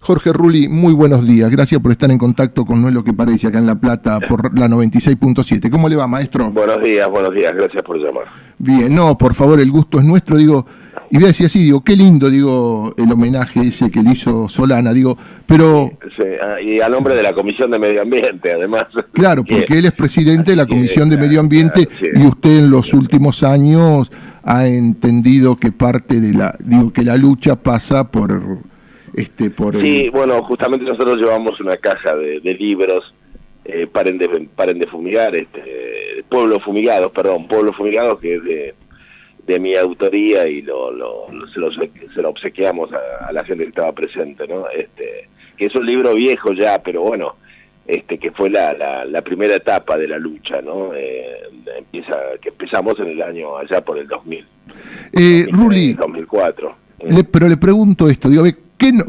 Jorge Rulli, muy buenos días. Gracias por estar en contacto con No es lo que parece acá en La Plata por la 96.7. ¿Cómo le va, maestro? Buenos días, gracias por llamar. Bien, no, por favor, el gusto es nuestro, digo, y voy a decir así, digo, qué lindo, digo, el homenaje ese que le hizo Solana, digo, pero... Sí, y a nombre de la Comisión de Medio Ambiente, además. Claro, porque él es presidente de la Comisión de Medio Ambiente, sí, y usted en los últimos años ha entendido que parte de la, digo, que la lucha pasa por Sí, bueno, justamente nosotros llevamos una caja de libros, paren de fumigar, Pueblos Fumigados, que es de mi autoría, y se lo obsequiamos a la gente que estaba presente, ¿no? Que es un libro viejo ya, pero bueno, que fue la primera etapa de la lucha, ¿no? Que empezamos en el año allá por el 2000. Rulli, 2004. Pero le pregunto esto, digo,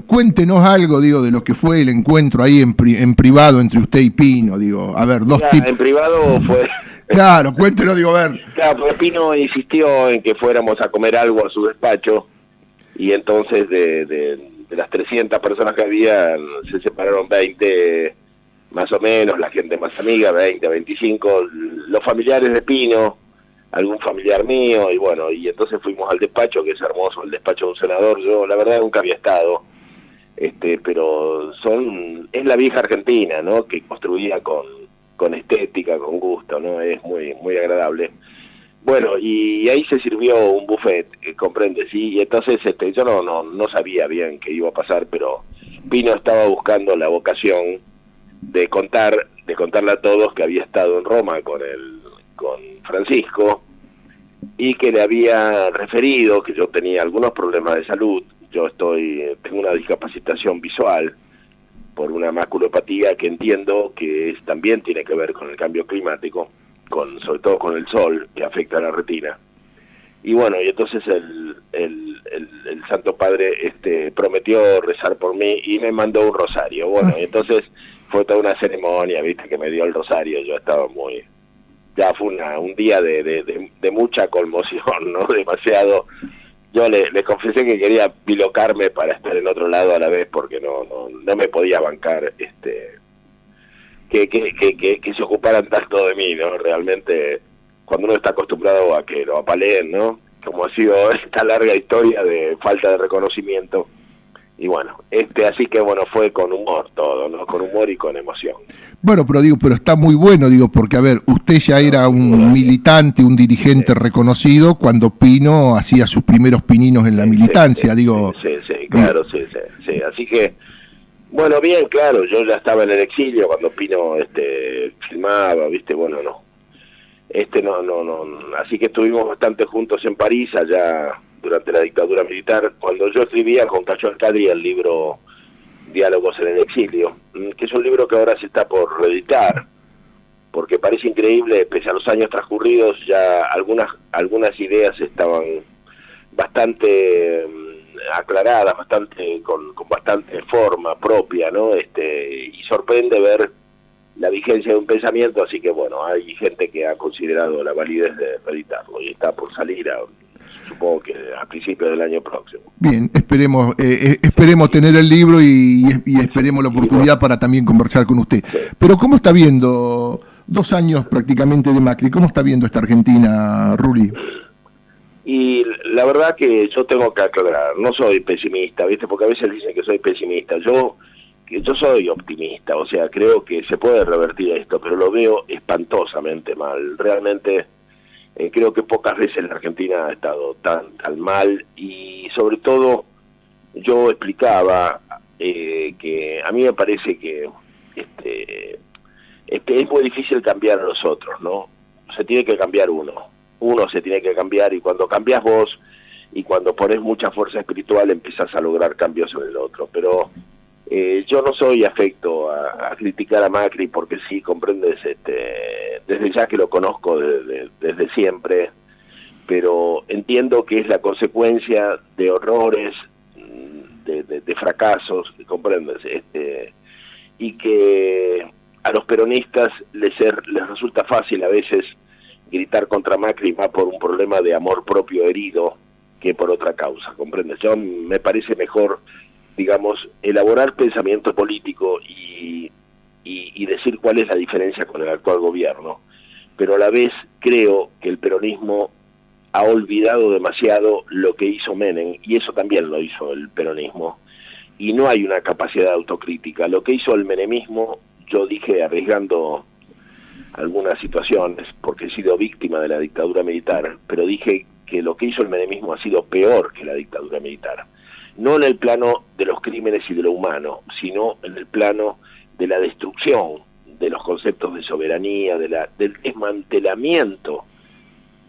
cuéntenos algo, digo, de lo que fue el encuentro ahí en privado entre usted y Pino, digo, a ver, dos tipos. En privado fue... Claro, cuéntenos, digo, a ver. Claro, porque Pino insistió en que fuéramos a comer algo a su despacho, y entonces de las 300 personas que había, se separaron 20, más o menos, la gente más amiga, 20, 25, los familiares de Pino, algún familiar mío, y bueno, y entonces fuimos al despacho, que es hermoso, el despacho de un senador. Yo la verdad nunca había estado, pero es la vieja Argentina, ¿no? Que construía con estética, con gusto, ¿no? Es muy muy agradable. Bueno, y ahí se sirvió un buffet, comprende, sí, y entonces yo no sabía bien qué iba a pasar, pero Pino estaba buscando la vocación de contarle a todos que había estado en Roma con Francisco, y que le había referido que yo tenía algunos problemas de salud. Yo tengo una discapacitación visual por una maculopatía que entiendo que también tiene que ver con el cambio climático, sobre todo con el sol, que afecta a la retina. Y bueno, y entonces el Santo Padre prometió rezar por mí y me mandó un rosario. Bueno, y entonces fue toda una ceremonia, viste, que me dio el rosario. Yo estaba ya fue un día de mucha conmoción, ¿no? Demasiado. Yo le confesé que quería bilocarme para estar en otro lado a la vez, porque no me podía bancar que se ocuparan tanto de mí, ¿no? Realmente, cuando uno está acostumbrado a que lo apaleen, ¿no? Como ha sido esta larga historia de falta de reconocimiento. Y bueno, así que bueno, fue con humor todo, ¿no? Con humor y con emoción. Bueno, pero está muy bueno, digo, porque a ver, usted ya era un militante, un dirigente reconocido cuando Pino hacía sus primeros pininos en la militancia, digo. Sí, claro, sí. Así que, bueno, bien, claro, yo ya estaba en el exilio cuando Pino filmaba, ¿viste? Bueno, no. Así que estuvimos bastante juntos en París, allá durante la dictadura militar, cuando yo escribía con Cacho Alcadri el libro Diálogos en el Exilio, que es un libro que ahora se está por reeditar, porque parece increíble, pese a los años transcurridos, ya algunas ideas estaban bastante aclaradas, con bastante forma propia, ¿no? Y sorprende ver la vigencia de un pensamiento, así que bueno, hay gente que ha considerado la validez de reeditarlo, y está por salir supongo que a principios del año próximo. Bien, esperemos tener el libro y esperemos la oportunidad para también conversar con usted. Sí. Pero ¿cómo está viendo 2 años prácticamente de Macri? ¿Cómo está viendo esta Argentina, Rulli? Y la verdad que yo tengo que aclarar, no soy pesimista, ¿viste? Porque a veces dicen que soy pesimista. Yo soy optimista, o sea, creo que se puede revertir esto, pero lo veo espantosamente mal. Realmente creo que pocas veces la Argentina ha estado tan mal, y sobre todo yo explicaba que a mí me parece que es muy difícil cambiar a los otros, ¿no? Se tiene que cambiar uno se tiene que cambiar, y cuando cambias vos y cuando pones mucha fuerza espiritual empezás a lograr cambios en el otro. Pero yo no soy afecto a criticar a Macri, porque sí, comprendes, desde ya que lo conozco desde siempre, pero entiendo que es la consecuencia de horrores, de fracasos, comprendes, y que a los peronistas les resulta fácil a veces gritar contra Macri más por un problema de amor propio herido que por otra causa, comprendes. Yo me parece mejor digamos, elaborar pensamiento político y decir cuál es la diferencia con el actual gobierno, pero a la vez creo que el peronismo ha olvidado demasiado lo que hizo Menem, y eso también lo hizo el peronismo, y no hay una capacidad de autocrítica. Lo que hizo el menemismo, yo dije, arriesgando algunas situaciones, porque he sido víctima de la dictadura militar, pero dije que lo que hizo el menemismo ha sido peor que la dictadura militar. No en el plano de los crímenes y de lo humano, sino en el plano de la destrucción de los conceptos de soberanía, del desmantelamiento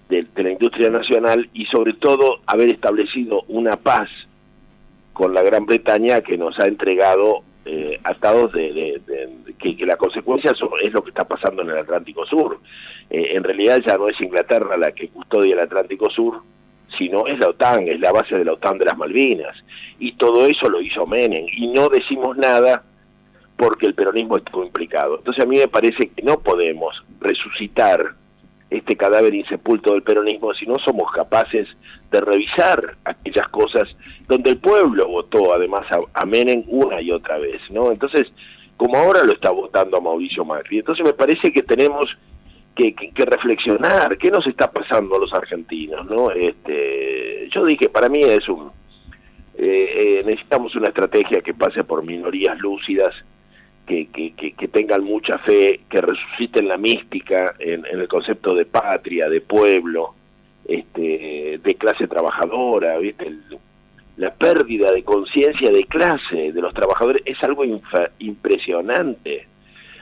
de la industria nacional, y sobre todo haber establecido una paz con la Gran Bretaña que nos ha entregado atados que la consecuencia es lo que está pasando en el Atlántico Sur. En realidad ya no es Inglaterra la que custodia el Atlántico Sur, sino es la OTAN, es la base de la OTAN de las Malvinas, y todo eso lo hizo Menem, y no decimos nada porque el peronismo estuvo implicado. Entonces a mí me parece que no podemos resucitar este cadáver insepulto del peronismo si no somos capaces de revisar aquellas cosas donde el pueblo votó además a Menem una y otra vez, ¿no? Entonces, como ahora lo está votando a Mauricio Macri, entonces me parece que tenemos que reflexionar qué nos está pasando a los argentinos, ¿no? Yo dije, para mí es necesitamos una estrategia que pase por minorías lúcidas, que tengan mucha fe, que resuciten la mística en el concepto de patria, de pueblo, de clase trabajadora, ¿viste? La pérdida de conciencia de clase de los trabajadores es algo impresionante.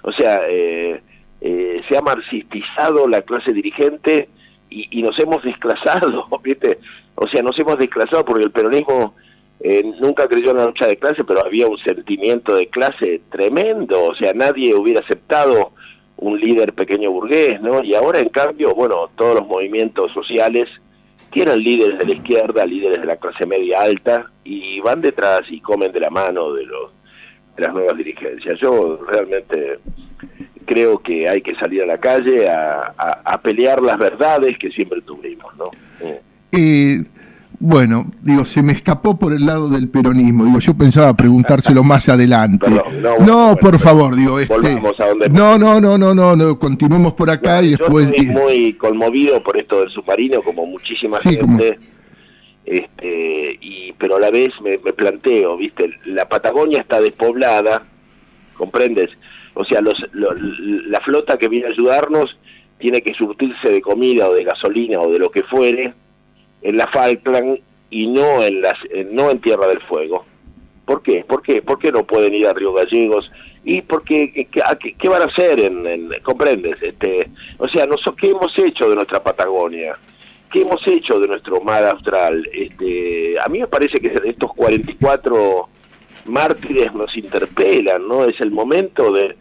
O sea, se ha marxistizado la clase dirigente y nos hemos desclasado, ¿viste? O sea, nos hemos desclasado porque el peronismo nunca creyó en la lucha de clase, pero había un sentimiento de clase tremendo. O sea, nadie hubiera aceptado un líder pequeño burgués, ¿no? Y ahora, en cambio, bueno, todos los movimientos sociales tienen líderes de la izquierda, líderes de la clase media alta, y van detrás y comen de la mano de las nuevas dirigencias. Yo realmente creo que hay que salir a la calle a pelear las verdades que siempre tuvimos, ¿no? Bueno, digo, se me escapó por el lado del peronismo. Digo, yo pensaba preguntárselo más adelante. Perdón, no, por favor, digo, volvamos a donde... No, continuemos por acá y después... Yo estoy muy conmovido por esto del submarino, como muchísima gente, pero a la vez me planteo, ¿viste? La Patagonia está despoblada, ¿comprendes? O sea, la flota que viene a ayudarnos tiene que surtirse de comida o de gasolina o de lo que fuere en la Falkland y no en Tierra del Fuego. ¿Por qué? ¿Por qué no pueden ir a Río Gallegos? ¿Y porque qué van a hacer? ¿Comprendes? O sea, ¿qué hemos hecho de nuestra Patagonia? ¿Qué hemos hecho de nuestro mar austral? A mí me parece que estos 44 mártires nos interpelan, ¿no? Es el momento de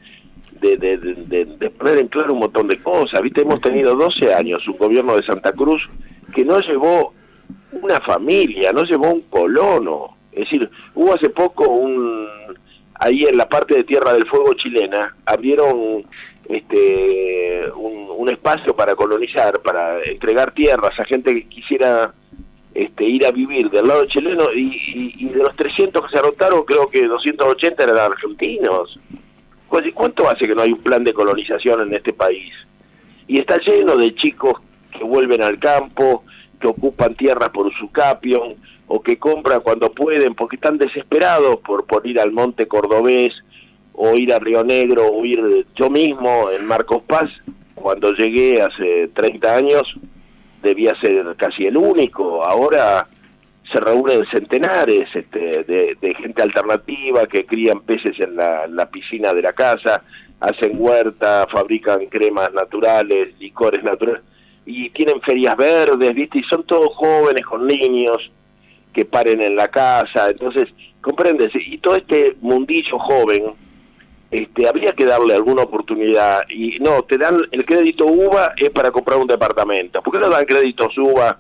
poner en claro un montón de cosas, ¿viste? Hemos tenido 12 años un gobierno de Santa Cruz que no llevó una familia, no llevó un colono. Es decir, hubo hace poco ahí en la parte de Tierra del Fuego chilena, abrieron un espacio para colonizar, para entregar tierras a gente que quisiera ir a vivir del lado chileno, y de los 300 que se anotaron, creo que 280 eran argentinos. ¿Cuánto hace que no hay un plan de colonización en este país? Y está lleno de chicos que vuelven al campo, que ocupan tierras por usucapión, o que compran cuando pueden, porque están desesperados por ir al Monte Cordobés, o ir a Río Negro, o ir yo mismo en Marcos Paz, cuando llegué hace 30 años, debía ser casi el único. Ahora se reúnen centenares de gente alternativa que crían peces en la piscina de la casa, hacen huerta, fabrican cremas naturales, licores naturales, y tienen ferias verdes, ¿viste? Y son todos jóvenes con niños que paren en la casa. Entonces, ¿comprendes? Y todo este mundillo joven, habría que darle alguna oportunidad. Y no, te dan el crédito UBA es para comprar un departamento. ¿Por qué no dan créditos UBA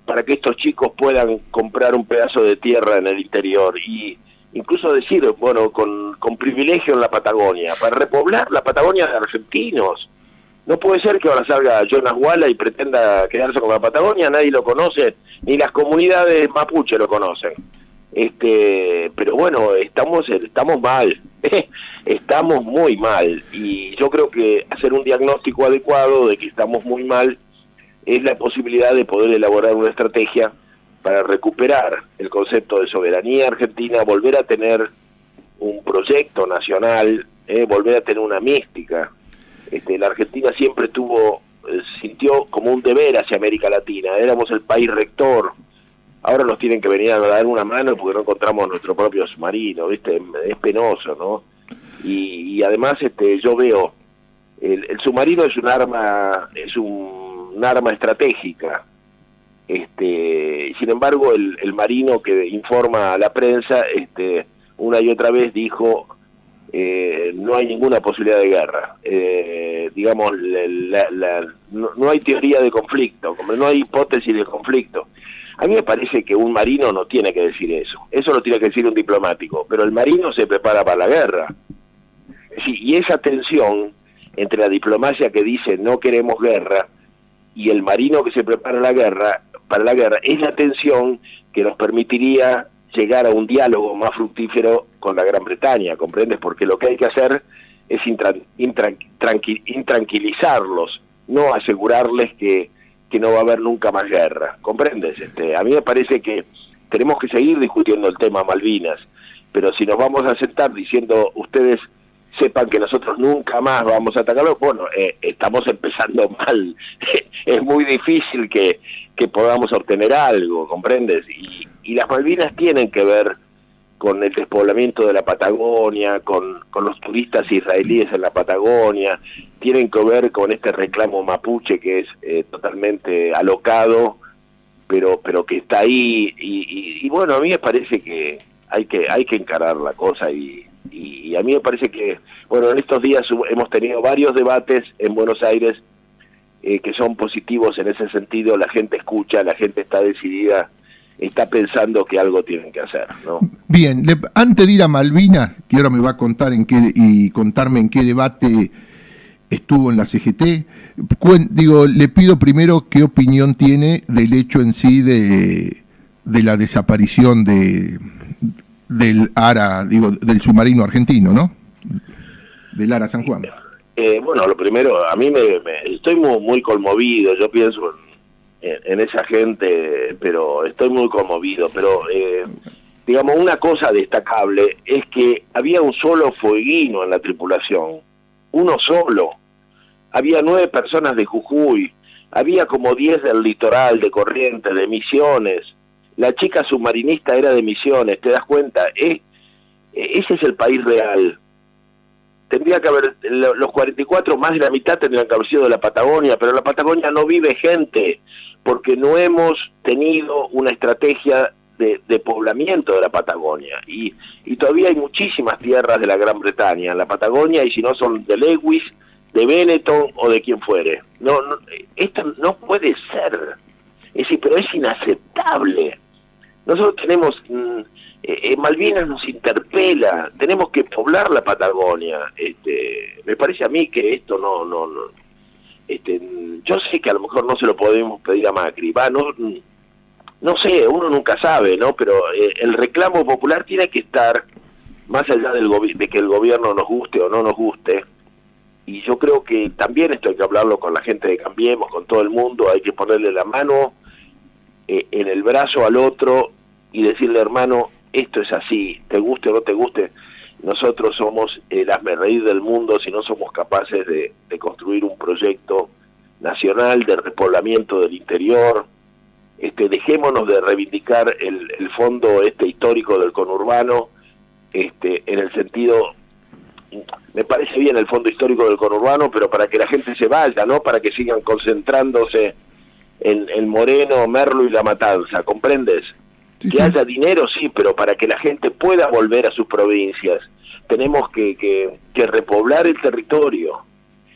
para que estos chicos puedan comprar un pedazo de tierra en el interior? Y incluso decir, bueno, con privilegio en la Patagonia, para repoblar la Patagonia de argentinos. No puede ser que ahora salga Jonas Walla y pretenda quedarse con la Patagonia, nadie lo conoce, ni las comunidades mapuche lo conocen. Pero bueno, estamos mal, estamos muy mal, y yo creo que hacer un diagnóstico adecuado de que estamos muy mal es la posibilidad de poder elaborar una estrategia para recuperar el concepto de soberanía argentina, volver a tener un proyecto nacional, volver a tener una mística. La Argentina siempre sintió como un deber hacia América Latina, éramos el país rector. Ahora nos tienen que venir a dar una mano porque no encontramos nuestro propio submarino, ¿viste? Es penoso, ¿no? Y además yo veo, el submarino es un arma estratégica. Sin embargo, el marino que informa a la prensa, una y otra vez dijo, no hay ninguna posibilidad de guerra. Digamos, no hay teoría de conflicto, como no hay hipótesis de conflicto. A mí me parece que un marino no tiene que decir eso lo tiene que decir un diplomático, pero el marino se prepara para la guerra. Sí, y esa tensión entre la diplomacia que dice no queremos guerra y el marino que se prepara para la guerra, es la tensión que nos permitiría llegar a un diálogo más fructífero con la Gran Bretaña, ¿comprendes? Porque lo que hay que hacer es intranquilizarlos, no asegurarles que no va a haber nunca más guerra, ¿comprendes? A mí me parece que tenemos que seguir discutiendo el tema Malvinas, pero si nos vamos a sentar diciendo ustedes sepan que nosotros nunca más vamos a atacarlo, bueno, estamos empezando mal. Es muy difícil que podamos obtener algo, ¿comprendes? Y las Malvinas tienen que ver con el despoblamiento de la Patagonia, con los turistas israelíes en la Patagonia, tienen que ver con este reclamo mapuche que es totalmente alocado, pero que está ahí, y bueno, a mí me parece que hay que encarar la cosa, y a mí me parece que, bueno, en estos días hemos tenido varios debates en Buenos Aires que son positivos en ese sentido, la gente escucha, la gente está decidida, está pensando que algo tienen que hacer, ¿no? Bien, antes de ir a Malvinas, que ahora me va a contar contarme en qué debate estuvo en la CGT, le pido primero qué opinión tiene del hecho en sí de la desaparición del ARA, del submarino argentino, ¿no? Del ARA San Juan. Bueno, lo primero, a mí estoy muy conmovido, yo pienso en esa gente, pero estoy muy conmovido, pero digamos, una cosa destacable es que había un solo fueguino en la tripulación, uno solo. Había 9 personas de Jujuy, había como 10 del litoral, de Corrientes, de Misiones. La chica submarinista era de Misiones, ¿te das cuenta? Ese es el país real. Tendría que haber, los 44, más de la mitad tendrían que haber sido de la Patagonia, pero en la Patagonia no vive gente, porque no hemos tenido una estrategia de poblamiento de la Patagonia, y todavía hay muchísimas tierras de la Gran Bretaña en la Patagonia, y si no son de Lewis, de Benetton o de quien fuere. Esto no puede ser, pero es inaceptable. Nosotros tenemos, Malvinas nos interpela, tenemos que poblar la Patagonia. Me parece a mí que esto yo sé que a lo mejor no se lo podemos pedir a Macri, no sé, uno nunca sabe, ¿no? Pero el reclamo popular tiene que estar más allá de que el gobierno nos guste o no nos guste. Y yo creo que también esto hay que hablarlo con la gente de Cambiemos, con todo el mundo, hay que ponerle la mano en el brazo al otro y decirle, hermano, esto es así, te guste o no te guste, nosotros somos el hazmerreír del mundo si no somos capaces de construir un proyecto nacional de repoblamiento del interior. Dejémonos de reivindicar el fondo histórico del conurbano, en el sentido, me parece bien el fondo histórico del conurbano, pero para que la gente se vaya, no para que sigan concentrándose en Moreno, Merlo y La Matanza, ¿comprendes? Sí, que haya dinero, sí, pero para que la gente pueda volver a sus provincias, tenemos que repoblar el territorio.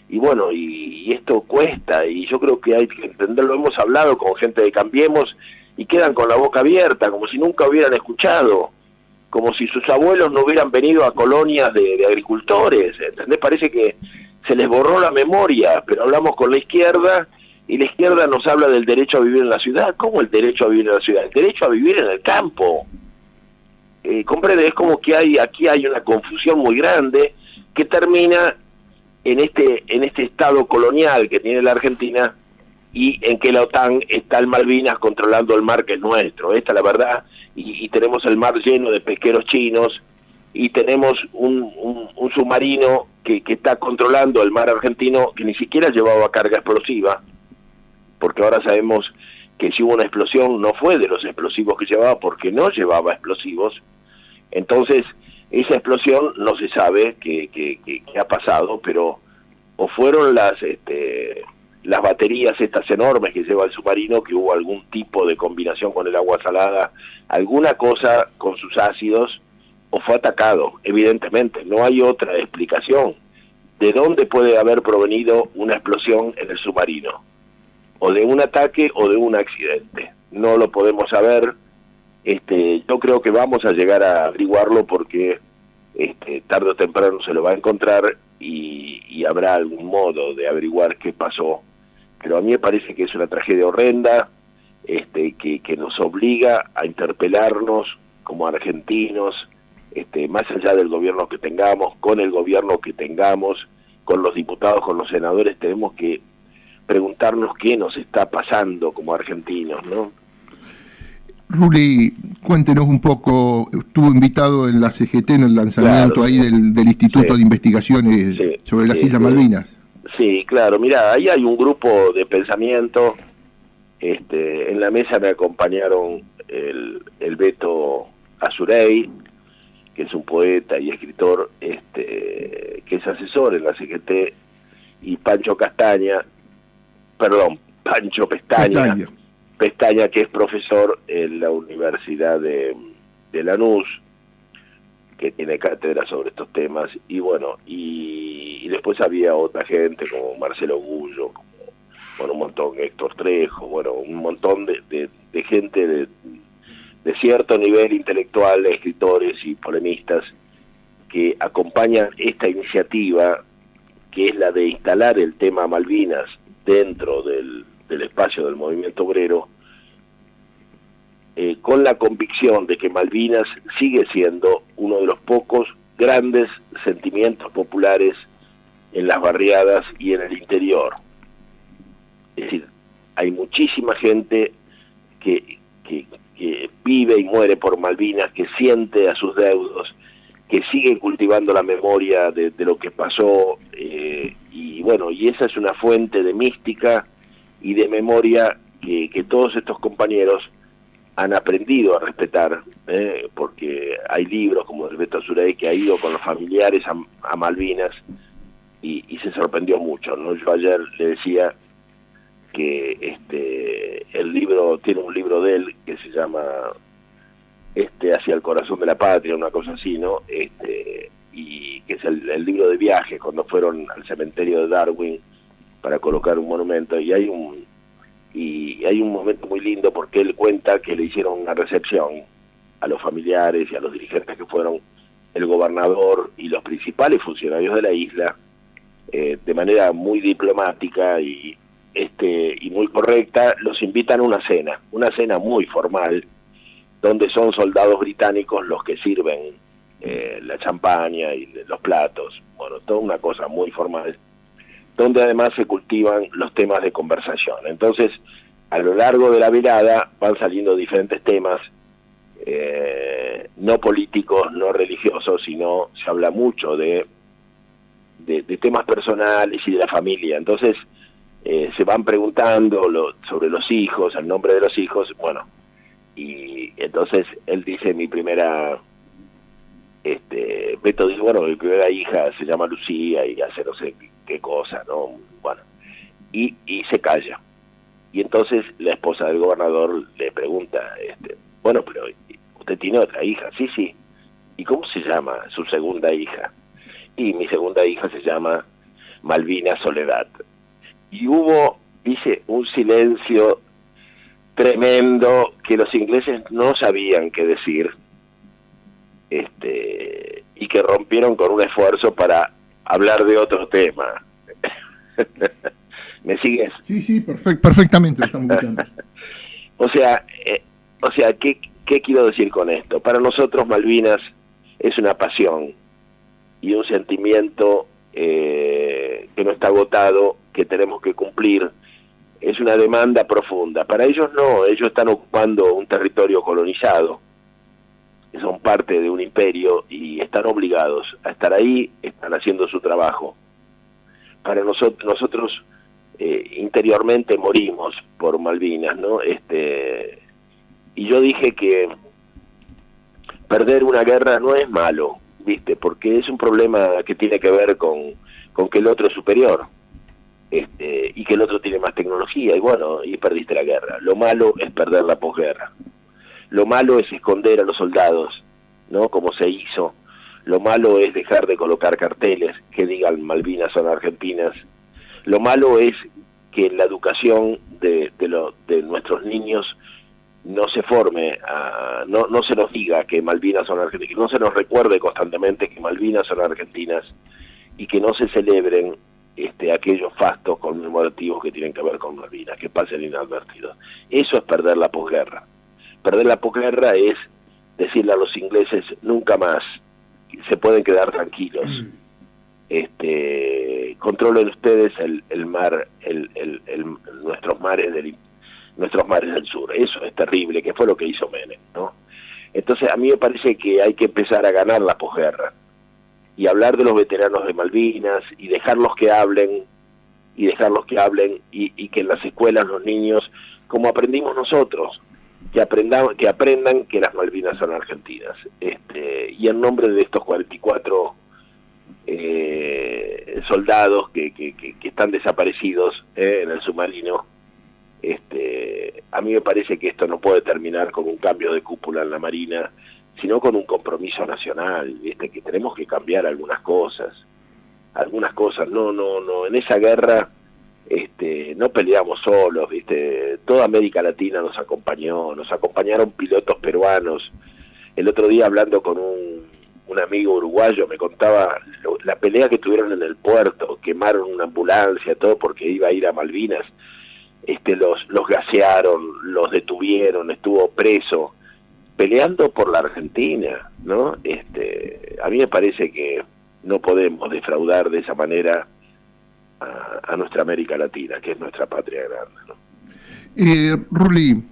Y bueno, y esto cuesta, y yo creo que hay que entenderlo. Hemos hablado con gente de Cambiemos y quedan con la boca abierta, como si nunca hubieran escuchado, como si sus abuelos no hubieran venido a colonias de agricultores, ¿entendés? Parece que se les borró la memoria, pero hablamos con la izquierda, y la izquierda nos habla del derecho a vivir en la ciudad. ¿Cómo el derecho a vivir en la ciudad? El derecho a vivir en el campo. comprende, es como que aquí hay una confusión muy grande que termina en este estado colonial que tiene la Argentina, y en que la OTAN está en Malvinas controlando el mar que es nuestro. Esta es la verdad, y tenemos el mar lleno de pesqueros chinos, y tenemos un submarino que está controlando el mar argentino, que ni siquiera llevaba carga explosiva, porque ahora sabemos que si hubo una explosión no fue de los explosivos que llevaba, porque no llevaba explosivos. Entonces esa explosión no se sabe qué ha pasado, pero o fueron las baterías estas enormes que lleva el submarino, que hubo algún tipo de combinación con el agua salada, alguna cosa con sus ácidos, o fue atacado. Evidentemente no hay otra explicación de dónde puede haber provenido una explosión en el submarino, o de un ataque o de un accidente. No lo podemos saber. Yo creo que vamos a llegar a averiguarlo, porque tarde o temprano se lo va a encontrar, y habrá algún modo de averiguar qué pasó. Pero a mí me parece que es una tragedia horrenda, que nos obliga a interpelarnos como argentinos, más allá del gobierno que tengamos, con el gobierno que tengamos, con los diputados, con los senadores. Tenemos que preguntarnos qué nos está pasando como argentinos, ¿no? Ruli, cuéntenos un poco, estuvo invitado en la CGT en el lanzamiento, claro, ahí del Instituto de Investigaciones sobre las Islas Malvinas. Sí, claro, mirá, ahí hay un grupo de pensamiento. En la mesa me acompañaron el Beto Asurey, que es un poeta y escritor, que es asesor en la CGT, y Pancho Pestaña, que es profesor en la Universidad de Lanús, que tiene cátedra sobre estos temas. Y bueno, y después había otra gente como Marcelo Gullo, un montón, Héctor Trejo, un montón de gente de cierto nivel intelectual, escritores y polemistas, que acompañan esta iniciativa, que es la de instalar el tema Malvinas dentro del espacio del movimiento obrero, con la convicción de que Malvinas sigue siendo uno de los pocos grandes sentimientos populares en las barriadas y en el interior. Es decir, hay muchísima gente que vive y muere por Malvinas, que siente a sus deudos, que sigue cultivando la memoria de lo que pasó, y esa es una fuente de mística y de memoria que todos estos compañeros han aprendido a respetar, porque hay libros como el Beto Asurey, que ha ido con los familiares a Malvinas y se sorprendió mucho, ¿no? Yo ayer le decía que el libro, tiene un libro de él que se llama Hacia el corazón de la patria, una cosa así, ¿no? Y que es el libro de viaje, cuando fueron al cementerio de Darwin para colocar un monumento, y hay un momento muy lindo, porque él cuenta que le hicieron una recepción a los familiares y a los dirigentes que fueron, el gobernador y los principales funcionarios de la isla, de manera muy diplomática y muy correcta. Los invitan a una cena muy formal, donde son soldados británicos los que sirven la champaña y los platos, toda una cosa muy formal, donde además se cultivan los temas de conversación. Entonces, a lo largo de la velada van saliendo diferentes temas, no políticos, no religiosos, sino se habla mucho de temas personales y de la familia. Entonces, se van preguntando sobre los hijos, el nombre de los hijos, y entonces él dice, Beto dice, mi primera hija se llama Lucía y hace no sé qué cosa, ¿no? Y se calla. Y entonces la esposa del gobernador le pregunta, pero ¿usted tiene otra hija? Sí. ¿Y cómo se llama su segunda hija? Y mi segunda hija se llama Malvina Soledad. Y hubo, dice, un silencio tremendo que los ingleses no sabían qué decir, y que rompieron con un esfuerzo para hablar de otro tema. ¿Me sigues? Sí, perfectamente, lo estamos escuchando. O sea, ¿Qué quiero decir con esto? Para nosotros Malvinas es una pasión y un sentimiento que no está agotado, que tenemos que cumplir. Es una demanda profunda. Para ellos no, ellos están ocupando un territorio colonizado, son parte de un imperio y están obligados a estar ahí, están haciendo su trabajo. Para nosotros interiormente morimos por Malvinas, ¿no? Y yo dije que perder una guerra no es malo, ¿viste? Porque es un problema que tiene que ver con que el otro es superior, y que el otro tiene más tecnología, y bueno, y perdiste la guerra. Lo malo es perder la posguerra. Lo malo es esconder a los soldados, ¿no? Como se hizo. Lo malo es dejar de colocar carteles que digan Malvinas son argentinas. Lo malo es que en la educación de nuestros niños no se forme, no se nos diga que Malvinas son argentinas, que no se nos recuerde constantemente que Malvinas son argentinas y que no se celebren aquellos fastos conmemorativos que tienen que ver con Malvinas, que pasen inadvertidos. Eso es perder la posguerra. Perder la posguerra es decirle a los ingleses nunca más, se pueden quedar tranquilos. Controlen ustedes el mar, nuestros mares del sur. Eso es terrible, que fue lo que hizo Menem, ¿no? Entonces a mí me parece que hay que empezar a ganar la posguerra y hablar de los veteranos de Malvinas y dejarlos que hablen y que en las escuelas los niños, como aprendimos nosotros, que aprendan que las Malvinas son argentinas. Y en nombre de estos 44 soldados que están desaparecidos en el submarino, a mí me parece que esto no puede terminar con un cambio de cúpula en la Marina, sino con un compromiso nacional, ¿viste? Que tenemos que cambiar algunas cosas, no, en esa guerra no peleamos solos, ¿viste? Toda América Latina nos acompañaron pilotos peruanos. El otro día hablando con un amigo uruguayo me contaba la pelea que tuvieron en el puerto, quemaron una ambulancia, todo porque iba a ir a Malvinas, los gasearon, los detuvieron, estuvo preso, peleando por la Argentina, ¿no? A mí me parece que no podemos defraudar de esa manera a nuestra América Latina, que es nuestra patria grande, ¿no? Rulli,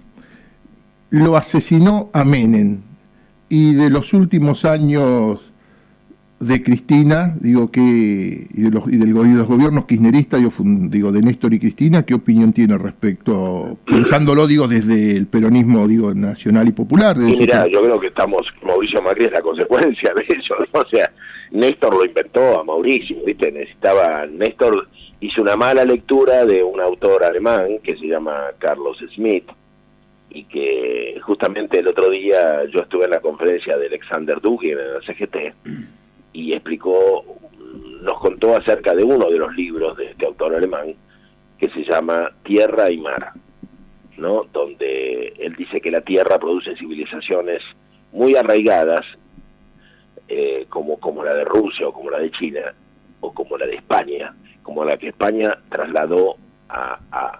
lo asesinó a Menem, y de los últimos años de Cristina, y de los gobiernos kirchneristas, de Néstor y Cristina, ¿qué opinión tiene respecto, pensándolo, desde el peronismo, nacional y popular? Y mira, yo creo que Mauricio Macri es la consecuencia de eso, ¿no? O sea, Néstor lo inventó a Mauricio, ¿viste? Néstor hizo una mala lectura de un autor alemán que se llama Carlos Schmitt, y que justamente el otro día yo estuve en la conferencia de Alexander Dugin en la CGT, y nos contó acerca de uno de los libros de este autor alemán, que se llama Tierra y Mar, ¿no? Donde él dice que la Tierra produce civilizaciones muy arraigadas, como la de Rusia, o como la de China, o como la de España, como la que España trasladó a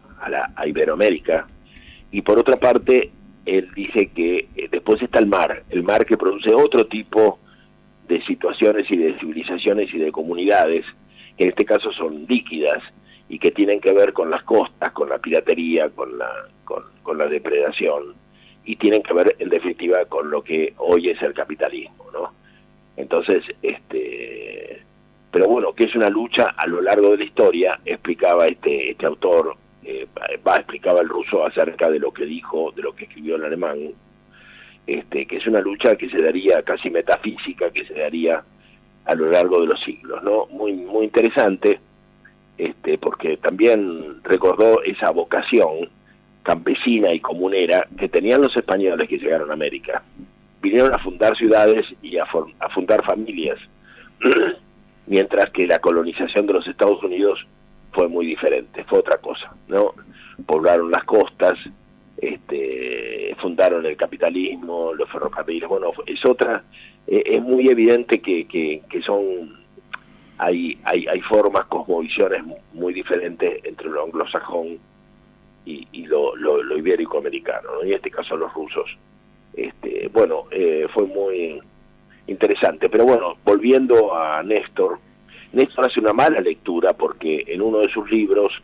Iberoamérica. Y por otra parte, él dice que después está el mar que produce otro tipo de situaciones y de civilizaciones y de comunidades, que en este caso son líquidas y que tienen que ver con las costas, con la piratería, con la depredación, y tienen que ver en definitiva con lo que hoy es el capitalismo, ¿no? Entonces, pero bueno, que es una lucha a lo largo de la historia, explicaba este autor, explicaba el ruso acerca de lo que dijo, de lo que escribió en alemán, que es una lucha que se daría casi metafísica, que se daría a lo largo de los siglos, ¿no? Muy, muy interesante, porque también recordó esa vocación campesina y comunera que tenían los españoles que llegaron a América. Vinieron a fundar ciudades y a fundar familias, mientras que la colonización de los Estados Unidos fue muy diferente, fue otra cosa, ¿no? Poblaron las costas, fundaron el capitalismo, los ferrocarriles, bueno, es muy evidente que hay formas, cosmovisiones muy diferentes entre lo anglosajón y lo ibérico-americano, ¿no? Y en este caso los rusos Fue muy interesante. Pero bueno, volviendo a Néstor, Néstor hace una mala lectura porque en uno de sus libros,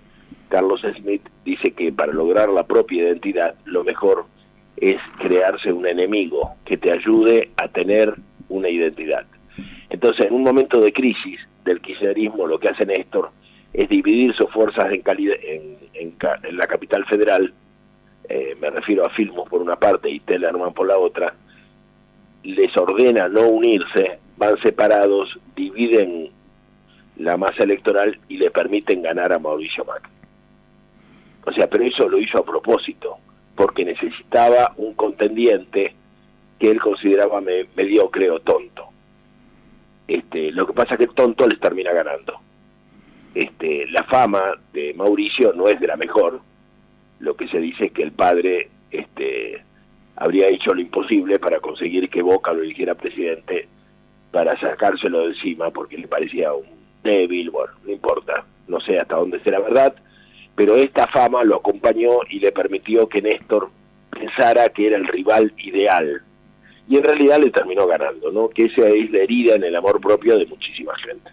Carlos Smith dice que para lograr la propia identidad, lo mejor es crearse un enemigo que te ayude a tener una identidad. Entonces, en un momento de crisis del kirchnerismo, lo que hace Néstor es dividir sus fuerzas en la capital federal, me refiero a Filmus por una parte y Tellerman por la otra, les ordena no unirse, van separados, dividen la masa electoral y le permiten ganar a Mauricio Macri. O sea, pero eso lo hizo a propósito, porque necesitaba un contendiente que él consideraba mediocre o tonto. Lo que pasa es que el tonto les termina ganando. La fama de Mauricio no es de la mejor. Lo que se dice es que el padre habría hecho lo imposible para conseguir que Boca lo eligiera presidente, para sacárselo de encima, porque le parecía un débil. Bueno, no importa, no sé hasta dónde será verdad, pero esta fama lo acompañó y le permitió que Néstor pensara que era el rival ideal, y en realidad le terminó ganando, ¿no? Que esa es la herida en el amor propio de muchísima gente.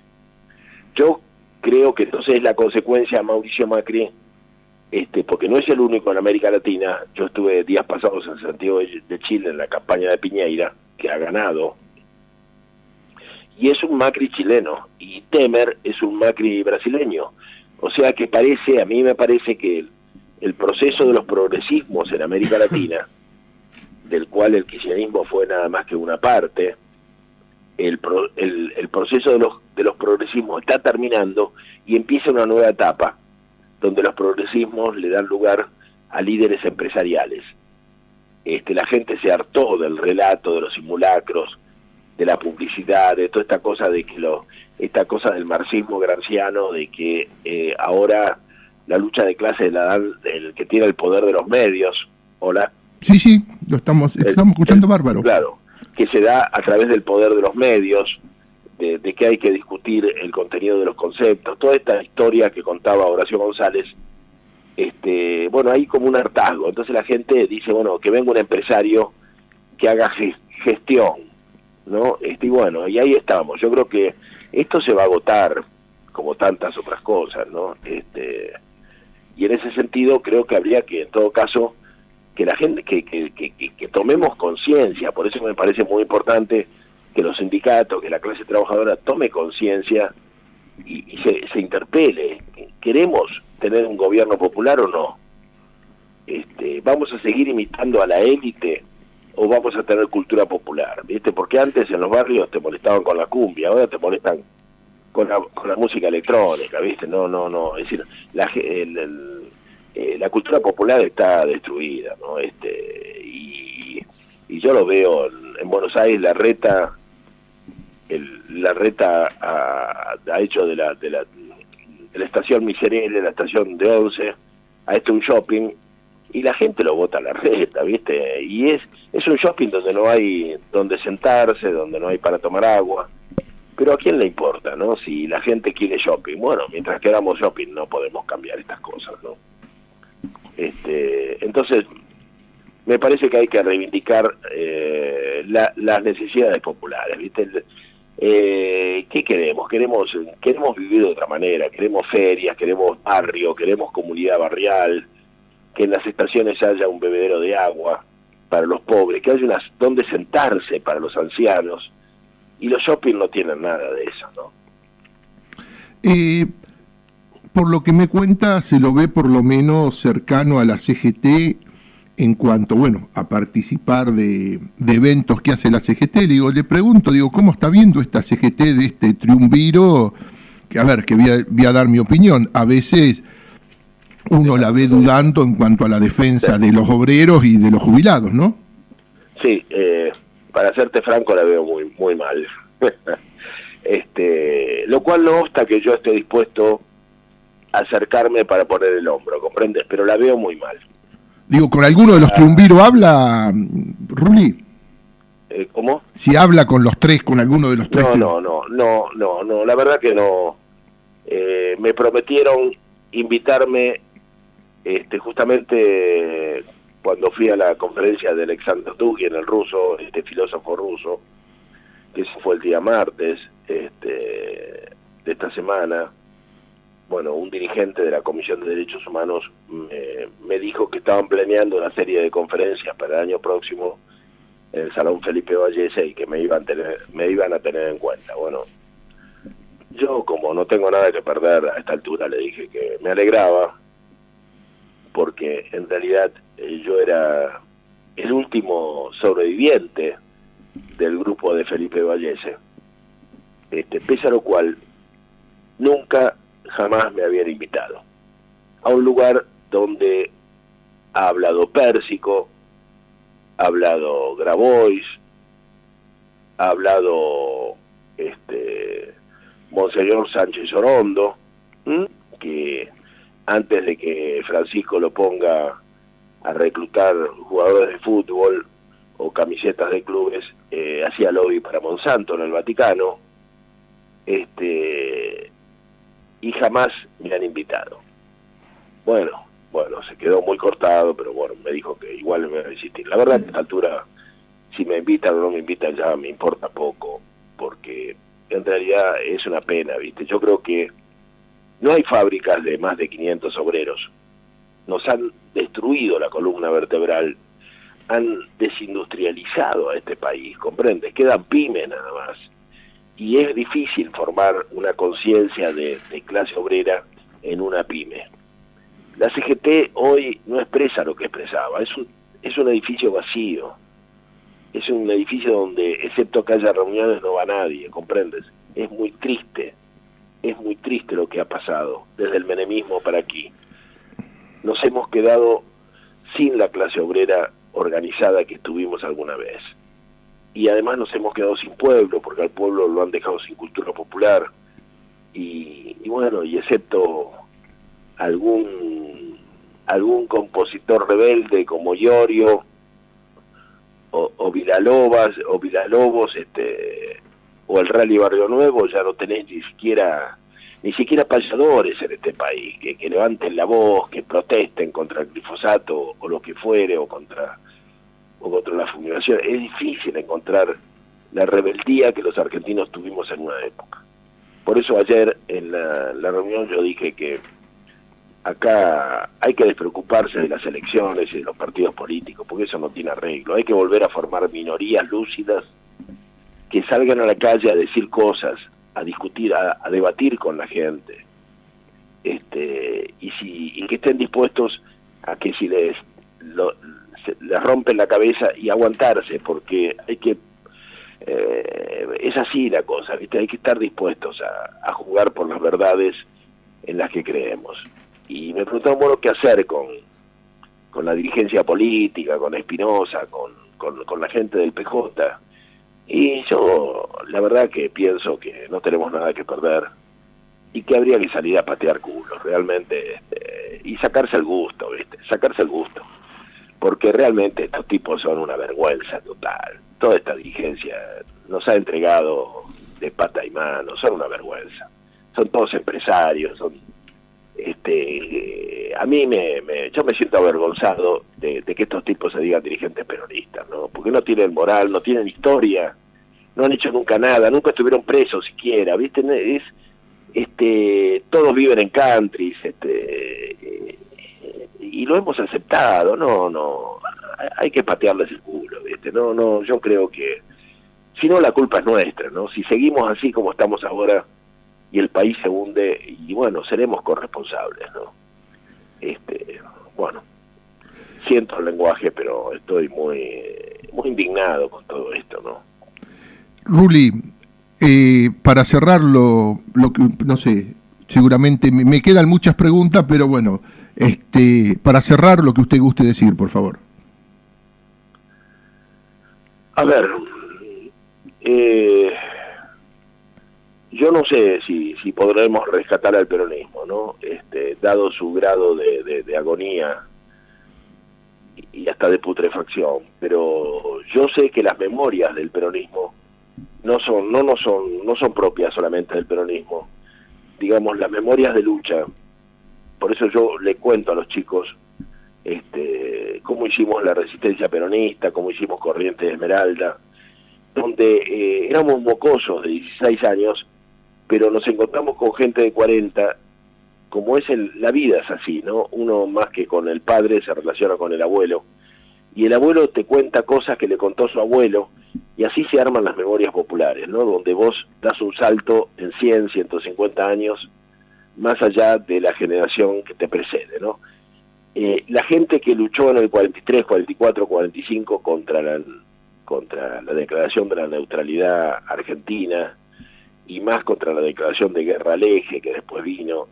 Yo creo que entonces es la consecuencia a Mauricio Macri, porque no es el único en América Latina. Yo estuve días pasados en Santiago de Chile en la campaña de Piñeira, que ha ganado, y es un Macri chileno, y Temer es un Macri brasileño. O sea que a mí me parece que el proceso de los progresismos en América Latina, del cual el kirchnerismo fue nada más que una parte, el proceso de los progresismos está terminando y empieza una nueva etapa, donde los progresismos le dan lugar a líderes empresariales. La gente se hartó del relato, de los simulacros, de la publicidad, de toda esta cosa del marxismo gramsciano, de que ahora la lucha de clases la dan el que tiene el poder de los medios. Hola. Sí, lo estamos escuchando bárbaro. Claro, que se da a través del poder de los medios, de que hay que discutir el contenido de los conceptos, toda esta historia que contaba Horacio González. Hay como un hartazgo. Entonces la gente dice, bueno, que venga un empresario que haga gestión, ¿no? Y ahí estamos. Yo creo que esto se va a agotar, como tantas otras cosas, ¿no? Y en ese sentido creo que habría que, en todo caso, que la gente, que tomemos conciencia. Por eso me parece muy importante que los sindicatos, que la clase trabajadora tome conciencia y se interpele. ¿Queremos tener un gobierno popular o no? ¿Vamos a seguir imitando a la élite o vamos a tener cultura popular? ¿Viste? Porque antes en los barrios te molestaban con la cumbia, ahora te molestan con la música electrónica, ¿viste? No, es decir, la cultura popular está destruida, ¿no? Y yo lo veo en Buenos Aires. La Reta ha hecho de la estación Miserere, la estación de Once, ha hecho un shopping, y la gente lo vota a la Reta, ¿viste? Y es un shopping donde no hay donde sentarse, donde no hay para tomar agua. Pero ¿a quién le importa, no? Si la gente quiere shopping. Bueno, mientras queramos shopping no podemos cambiar estas cosas, ¿no? Entonces, me parece que hay que reivindicar las necesidades populares, ¿viste? ¿Qué queremos? Queremos vivir de otra manera, queremos ferias, queremos barrio, queremos comunidad barrial, que en las estaciones haya un bebedero de agua para los pobres, que haya donde sentarse para los ancianos, y los shopping no tienen nada de eso, ¿no? Por lo que me cuenta, se lo ve por lo menos cercano a la CGT en cuanto, a participar de eventos que hace la CGT. Le pregunto, ¿cómo está viendo esta CGT de este triunviro? Que voy a dar mi opinión. A veces uno la ve dudando en cuanto a la defensa de los obreros y de los jubilados, ¿no? Sí, para serte franco, la veo muy, muy mal. Lo cual no obsta que yo esté dispuesto a acercarme para poner el hombro, ¿comprendes? Pero la veo muy mal. ¿Con alguno de los triunviros habla, Rulli? ¿Cómo? Si habla con los tres, con alguno de los tres. No, la verdad que no. Me prometieron invitarme justamente cuando fui a la conferencia de Alexander Dugin, el ruso, este filósofo ruso, que ese fue el día martes de esta semana, bueno, un dirigente de la Comisión de Derechos Humanos me dijo que estaban planeando una serie de conferencias para el año próximo en el Salón Felipe Vallese y que me iban a tener en cuenta. Bueno, yo como no tengo nada que perder a esta altura, le dije que me alegraba, porque en realidad yo era el último sobreviviente del grupo de Felipe Vallese, pese a lo cual nunca jamás me habían invitado a un lugar donde ha hablado Pérsico, ha hablado Grabois, ha hablado Monseñor Sánchez Orondo, que antes de que Francisco lo ponga a reclutar jugadores de fútbol o camisetas de clubes, hacía lobby para Monsanto en el Vaticano, y jamás me han invitado. Bueno, se quedó muy cortado, pero bueno, me dijo que igual me va a insistir. La verdad que a esta altura, si me invitan o no me invitan, ya me importa poco, porque en realidad es una pena, ¿viste? Yo creo que no hay fábricas de más de 500 obreros. Nos han destruido la columna vertebral, han desindustrializado a este país, ¿comprendes? Quedan pymes nada más. Y es difícil formar una conciencia de clase obrera en una pyme. La CGT hoy no expresa lo que expresaba, es un edificio vacío, es un edificio donde, excepto que haya reuniones, no va nadie, ¿comprendes? Es muy triste lo que ha pasado desde el menemismo para aquí. Nos hemos quedado sin la clase obrera organizada que tuvimos alguna vez. Y además nos hemos quedado sin pueblo, porque al pueblo lo han dejado sin cultura popular. Y bueno, y excepto algún compositor rebelde como Iorio o Villalobos, o el Rally Barrio Nuevo, ya no tenés ni siquiera payadores en este país que levanten la voz, que protesten contra el glifosato o lo que fuere, o contra la fumigación. Es difícil encontrar la rebeldía que los argentinos tuvimos en una época. Por eso ayer en la reunión yo dije que acá hay que despreocuparse de las elecciones y de los partidos políticos, porque eso no tiene arreglo. Hay que volver a formar minorías lúcidas que salgan a la calle a decir cosas, a discutir, a debatir con la gente, y que estén dispuestos a que si les rompen la cabeza y aguantarse, porque hay que es así la cosa, ¿viste? Hay que estar dispuestos a jugar por las verdades en las que creemos. Y me preguntaron, bueno, qué hacer con la dirigencia política, con Espinosa, con la gente del PJ. Y yo la verdad que pienso que no tenemos nada que perder y que habría que salir a patear culos realmente, y sacarse el gusto, ¿viste? Sacarse el gusto, porque realmente estos tipos son una vergüenza total. Toda esta dirigencia nos ha entregado de pata y mano, son una vergüenza. Son todos empresarios, son a mí yo me siento avergonzado de que estos tipos se digan dirigentes peronistas, ¿no? Porque no tienen moral, no tienen historia, no han hecho nunca nada, nunca estuvieron presos siquiera, ¿viste? Todos viven en countries, y lo hemos aceptado. No, hay que patearles el culo, ¿viste? No, yo creo que si no, la culpa es nuestra, ¿no? Si seguimos así como estamos ahora y el país se hunde, y bueno, seremos corresponsables, ¿no? Bueno, siento el lenguaje, pero estoy muy indignado con todo esto, ¿no? Ruli, para cerrar lo que, no sé, seguramente me quedan muchas preguntas, pero bueno, para cerrar lo que usted guste decir, por favor. A ver, yo no sé si podremos rescatar al peronismo, ¿no? Dado su grado de agonía y hasta de putrefacción, pero yo sé que las memorias del peronismo no son propias solamente del peronismo. Digamos, las memorias de lucha. Por eso yo le cuento a los chicos cómo hicimos la resistencia peronista, cómo hicimos Corrientes de Esmeralda, donde éramos mocosos de 16 años, pero nos encontramos con gente de 40, como es la vida es así, ¿no? Uno más que con el padre se relaciona con el abuelo, y el abuelo te cuenta cosas que le contó su abuelo, y así se arman las memorias populares, ¿no? Donde vos das un salto en 100, 150 años, más allá de la generación que te precede, ¿no? La gente que luchó en el 43, 44, 45 contra la declaración de la neutralidad argentina, y más contra la declaración de guerra al eje que después vino,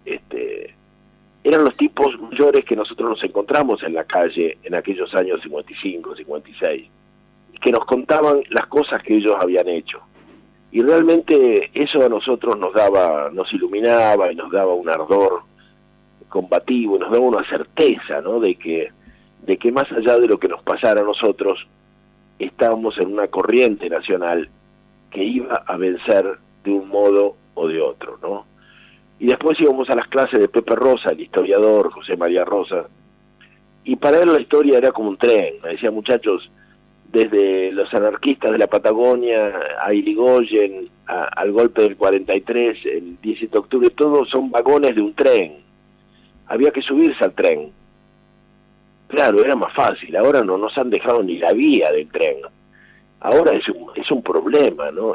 eran los tipos mayores que nosotros nos encontramos en la calle en aquellos años 55, 56, que nos contaban las cosas que ellos habían hecho. Y realmente eso a nosotros nos iluminaba y nos daba un ardor combativo, y nos daba una certeza, ¿no? de que más allá de lo que nos pasara a nosotros, estábamos en una corriente nacional que iba a vencer de un modo o de otro, ¿no? Y después íbamos a las clases de Pepe Rosa, el historiador José María Rosa, y para él la historia era como un tren. Me decía, muchachos, desde los anarquistas de la Patagonia a Irigoyen, al golpe del 43, el 17 de octubre, todos son vagones de un tren. Había que subirse al tren. Claro, era más fácil. Ahora no nos han dejado ni la vía del tren. Ahora es un problema, ¿no?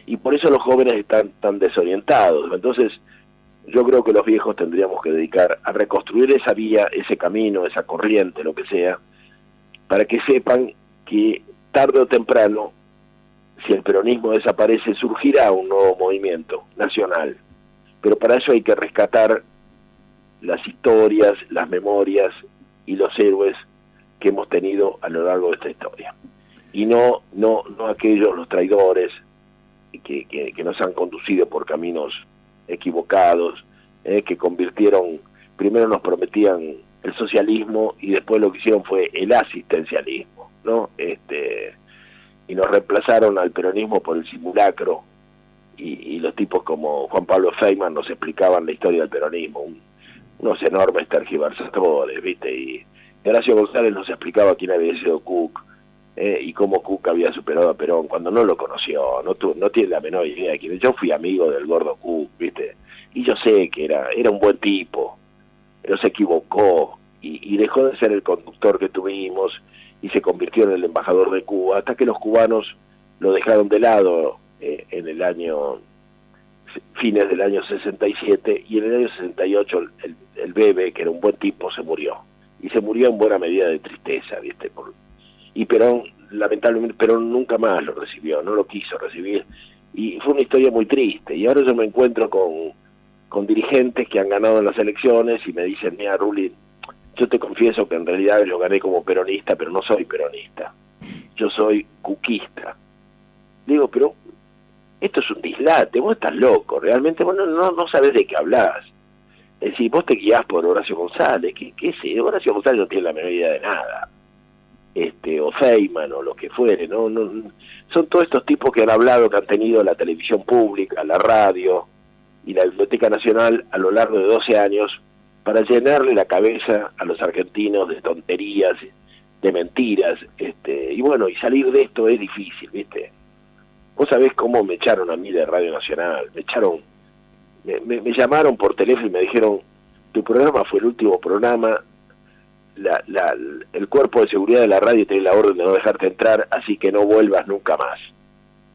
Y por eso los jóvenes están tan desorientados. Entonces, yo creo que los viejos tendríamos que dedicar a reconstruir esa vía, ese camino, esa corriente, lo que sea, para que sepan que tarde o temprano, si el peronismo desaparece, surgirá un nuevo movimiento nacional. Pero para eso hay que rescatar las historias, las memorias y los héroes que hemos tenido a lo largo de esta historia. Y no aquellos, los traidores, que nos han conducido por caminos equivocados, que convirtieron, primero nos prometían el socialismo y después lo que hicieron fue el asistencialismo, ¿no? Y nos reemplazaron al peronismo por el simulacro, y los tipos como Juan Pablo Feynman nos explicaban la historia del peronismo, unos enormes tergiversadores, ¿viste? Y Horacio González nos explicaba quién había sido Cook, y cómo Cook había superado a Perón cuando no lo conoció, no tiene la menor idea de quién es. Yo fui amigo del gordo Cook, ¿viste? Y yo sé que era un buen tipo, pero se equivocó y dejó de ser el conductor que tuvimos y se convirtió en el embajador de Cuba, hasta que los cubanos lo dejaron de lado en el año, fines del año 67, y en el año 68 el Bebe, que era un buen tipo, se murió. Y se murió en buena medida de tristeza, ¿viste? Y Perón, lamentablemente, Perón nunca más lo recibió, no lo quiso recibir. Y fue una historia muy triste. Y ahora yo me encuentro con dirigentes que han ganado en las elecciones y me dicen, mira, Ruli, yo te confieso que en realidad yo gané como peronista, pero no soy peronista. Yo soy cuquista. Digo, pero esto es un dislate, vos estás loco, realmente vos no sabés de qué hablás. Es decir, vos te guiás por Horacio González, ¿qué sé? Horacio González no tiene la menor idea de nada. O Feynman, o lo que fuere, ¿no? Son todos estos tipos que han hablado, que han tenido la televisión pública, la radio y la Biblioteca Nacional a lo largo de 12 años para llenarle la cabeza a los argentinos de tonterías, de mentiras, y bueno, y salir de esto es difícil, ¿viste? Vos sabés cómo me echaron a mí de Radio Nacional, me llamaron por teléfono y me dijeron, tu programa fue el último programa, el cuerpo de seguridad de la radio tiene la orden de no dejarte entrar, así que no vuelvas nunca más.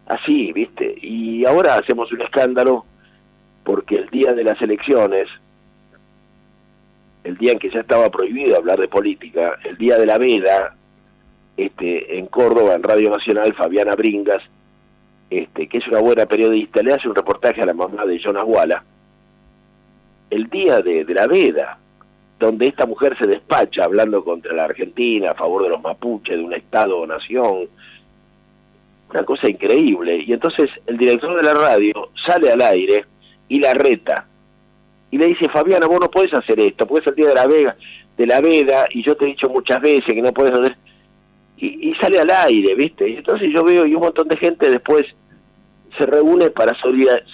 Así, ¿viste? Y ahora hacemos un escándalo porque el día de las elecciones, el día en que ya estaba prohibido hablar de política, el día de la veda, en Córdoba, en Radio Nacional, Fabiana Bringas, que es una buena periodista, le hace un reportaje a la mamá de Jonas Walla, el día de la veda, donde esta mujer se despacha hablando contra la Argentina, a favor de los mapuches, de un Estado o nación, una cosa increíble. Y entonces el director de la radio sale al aire y la reta, y le dice, Fabiana, vos no podés hacer esto, porque es el día de la veda, y yo te he dicho muchas veces que no podés hacer, y sale al aire, ¿viste? Y entonces yo veo, y un montón de gente después se reúne para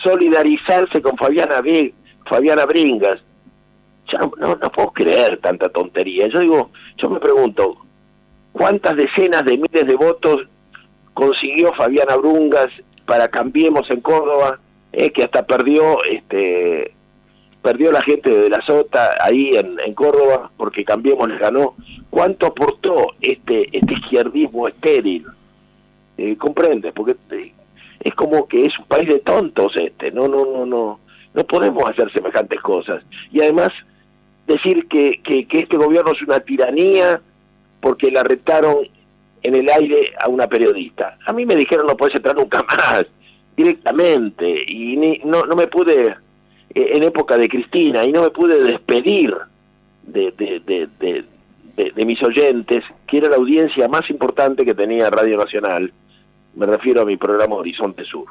solidarizarse con Fabiana Bringas. ya no puedo creer tanta tontería. Yo me pregunto, ¿cuántas decenas de miles de votos consiguió Fabiana Brungas para Cambiemos en Córdoba? Que hasta perdió la gente de la Sota ahí en Córdoba, porque Cambiemos les ganó. ¿Cuánto aportó este izquierdismo estéril? ¿Comprende? Porque es como que es un país de tontos no podemos hacer semejantes cosas. Y además decir que este gobierno es una tiranía porque la retaron en el aire a una periodista. A mí me dijeron no podés entrar nunca más, directamente, y no me pude, en época de Cristina, y no me pude despedir de mis oyentes, que era la audiencia más importante que tenía Radio Nacional. Me refiero a mi programa Horizonte Sur.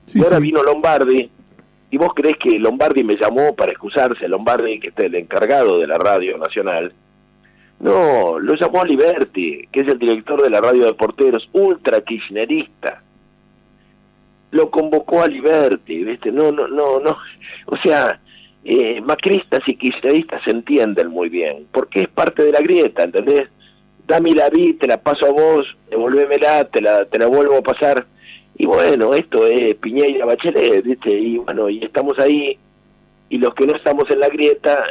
Sí, y ahora sí. vino Lombardi, y vos creés que Lombardi me llamó para excusarse, Lombardi, que es el encargado de la Radio Nacional. No, lo llamó a Liberti, que es el director de la radio de Porteros, ultra kirchnerista. Lo convocó a Liberti, ¿viste? No. O sea, macristas y kirchneristas se entienden muy bien, porque es parte de la grieta, ¿entendés? Dame la vi, te la paso a vos, devolvémela, te la vuelvo a pasar. Y bueno, esto es Piñeira Bachelet, ¿viste? Y bueno, y estamos ahí, y los que no estamos en la grieta,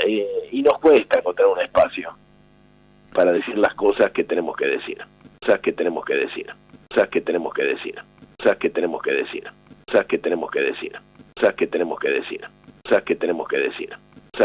y nos cuesta encontrar un espacio para decir las cosas que tenemos que decir, cosas que tenemos que decir, cosas que tenemos que decir, cosas que tenemos que decir, cosas que tenemos que decir, cosas que tenemos que decir, cosas que tenemos que decir.